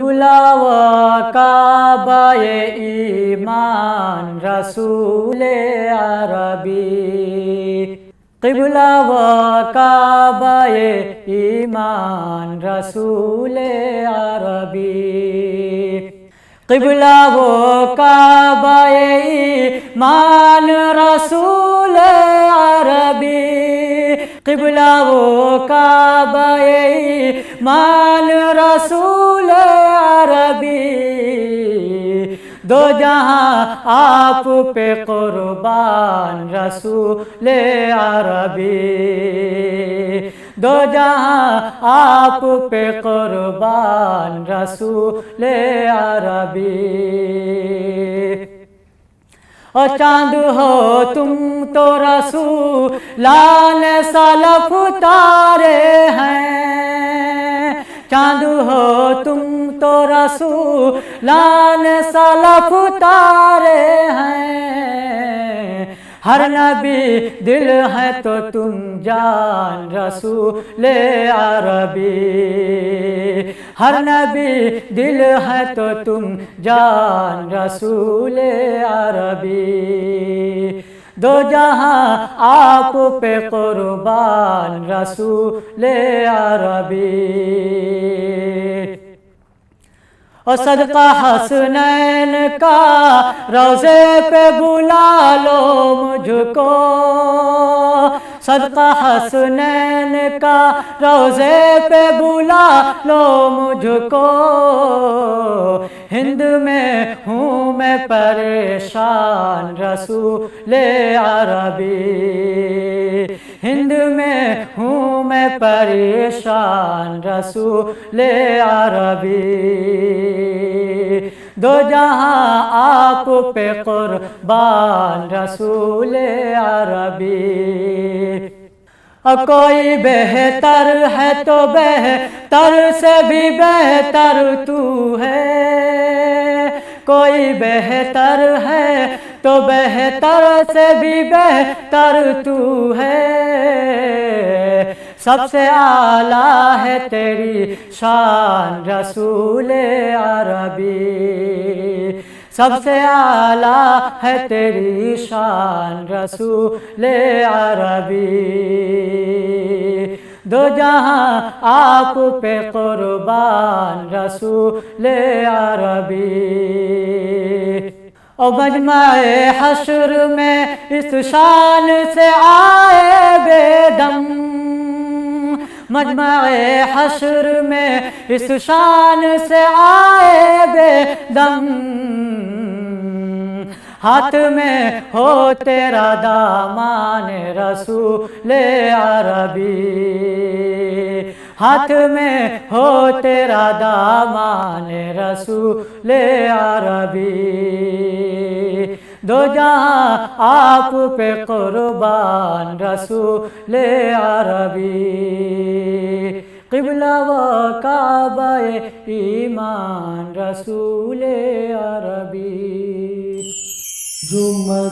قبلہ و کعبہ ایمان رسول عربی، قبلہ و کعبہ ایمان رسول عربی، قبلہ و کعبہ ایمان رسول عربی، قبلہ و کعبہ ایمان رسول عربی، دو جہاں آپ پہ قربان رسول عربی، دو جہاں آپ پہ قربان رسول عربی، اور چاند ہو تم تو رسولان سلف اتارے ہیں، چاند ہو تم تو رسولان سلف اتارے ہیں، ہر نبی دل ہے تو تم جان رسول عربی، ہر نبی دل ہے تو تم جان رسول عربی، دو جہاں آپ پہ قربان رسول عربی، اور صدقہ حسنین کا روضے پہ بلا لو مجھ کو، صدقہ حسنین کا روضے پہ بلا لو مجھ کو، ہند میں ہوں میں پریشان رسول عربی، ہند میں ہوں میں پریشان رسول عربی، دو جہاں آپ پہ قربان رسول عربی، اور کوئی بہتر ہے تو بہتر سے بھی بہتر تو ہے، کوئی بہتر ہے تو بہتر سے بھی بہتر تو ہے، سب سے اعلیٰ ہے تیری شان رسول عربی، سب سے اعلیٰ ہے تیری شان رسول عربی، دو جہاں آپ پہ قربان رسول عربی، اور مجمع حشر میں اس شان سے آئے بے دم، مجمع حشر میں اس شان سے آئے بے دم، ہاتھ میں ہو تیرا دامان رسول عربی، ہاتھ میں ہو تیرا دامان رسول عربی، دو جہاں آپ پہ قربان رسول عربی، قبلہ و کعبہ ایمان رسول عربی،